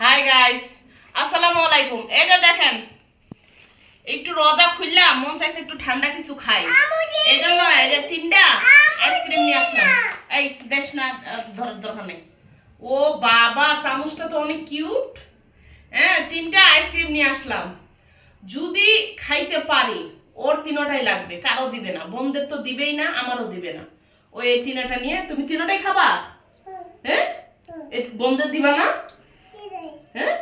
Hi guys, আসসালামু আলাইকুম। এই যে দেখেন, একটু রোজা খুললাম, মন চাইছে একটু ঠান্ডা কিছু খাই। এই জন্য এই যে তিনটা আইসক্রিম নিয়ে আসলাম। এই দেশ না, ধর দরকার নেই। ও বাবা, চামচটা তো অনেক কিউট। হ্যাঁ, তিনটা আইসক্রিম নিয়ে আসলাম। যদি খাইতে পারি, ওর তিনটাই লাগবে, কারো দিবে না। বোনদের তো দিবেই না, আমারও দিবে না। ওই এই তিনটা নিয়ে তুমি তিনটাই খাবা? হ্যাঁ, বোনদের দিবা না? হ্যাঁ,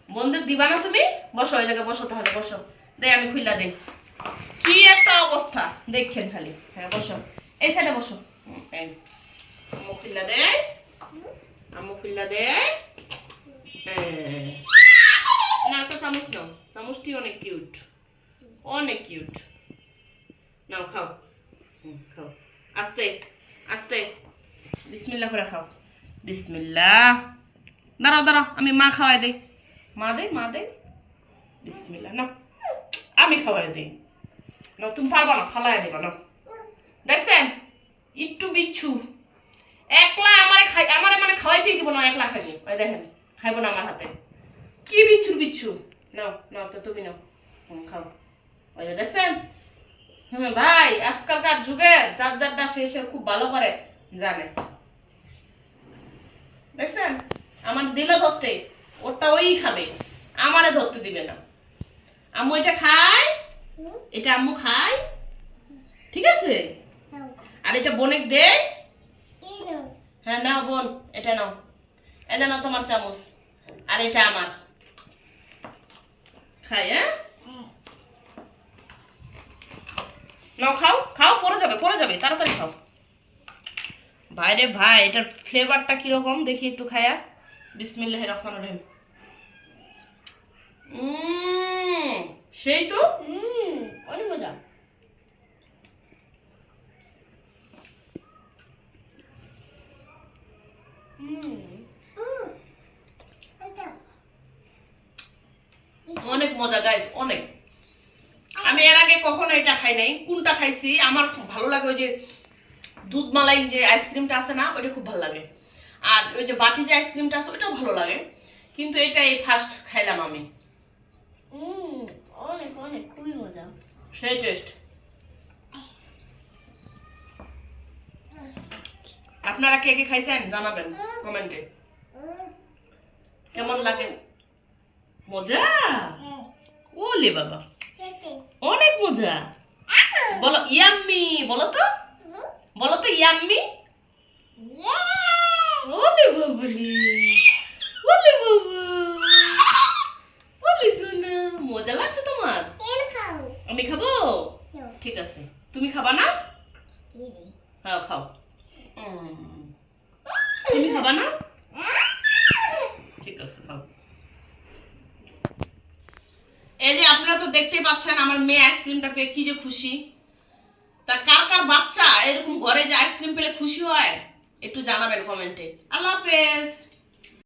বন্ধু দিবা না তুমি? বসো, ওই জায়গায় বসো, তাহলে বসো। দেখ আমি খুললা দেই। কি একটা অবস্থা দেখছেন খালি। হ্যাঁ বসো, এই সাইডে বসো। এই আম্মু খুললা দে, আম্মু খুললা দে। না, একটা চামচ নাও। চামচটি অনেক কিউট, অনেক কিউট। নাও খাও, খাও আস্তে আস্তে। বিসমিল্লাহ করে খাও। বিসমিল্লাহ। দাঁড়াও দাঁড়াও, আমি মা খাওয়াই দেই। মা দে। বিসমিল্লাহ। না, আমি খাওয়াই দেই। না, তুমি পারবা না, ফালাই দেবা না। দেখছেন, একটু বিচ্ছু। একলা আমারে মানে খাওয়াইতেই দিব না, একলা খাইবো। ওই দেখেন, খাইবো না আমার হাতে। কি বিচ্ছু। নাও নাও তো, তুমি নাও, খাও। ওই যে দেখছেন। ভাই, আজকালকার যুগে যার যারটা সে খুব ভালো করে জানে। দেখছেন, আমার দিল ধরতে, ওটা ওই খাবে, আমারে ধরতে দিবে না। আম্মু এটা খায়, এটা আম্মু খায়, ঠিক আছে? আর এটা বোনেক দে। হ্যাঁ নাও বোন, এটা নাও। এটা নাও তোমার চামচ, আর এটা আমার। খাই, হ্যাঁ নাও, খাও খাও, পড়ে যাবে, তাড়াতাড়ি খাও। ভাইরে ভাই, এটার ফ্লেভারটা কিরকম দেখি একটু খায়া। বিসমিল্লাহির রহমানির রহিম। সেই তো অনেক মজা। অনেক মজা গাইস, অনেক। আমি এর আগে কখনো এটা খাই নাই। কোনটা খাইছি, আমার ভালো লাগে ওই যে দুধ মালাই যে আইসক্রিমটা আছে না, ওইটা খুব ভালো লাগে। আর ওই যে বাটি যে আইসক্রিমটা আছে, ওইটাও ভালো লাগে। কিন্তু এটা এই ফার্স্ট খাইলাম আমি। অনেক অনেক খুবই মজা, সেই টেস্ট। আপনারা কে কে খাইছেন জানাবেন কমেন্টে, কেমন লাগে। মজা, ওলে বাবা, অনেক মজা। বলো ইয়াম্মি, বলো তো ইয়াম্মি। ওলে বাবলি, ওলে বাবা, ওলে সোনা। মজা লাগছে তোমার? আমি খাবো, ঠিক আছে। তুমি খাবা না? হ্যাঁ খাও। তুমি খাবা না? ঠিক আছে, খাও। এই যে আপনারা তো দেখতে পাচ্ছেন, আমার মেয়ে আইসক্রিমটা পেয়ে কি যে খুশি। তা কার কার বাচ্চা এরকম ঘরে যে আইসক্রিম পেলে খুশি হয়, একটু জানাবেন কমেন্টে। আল্লাহ হাফেজ।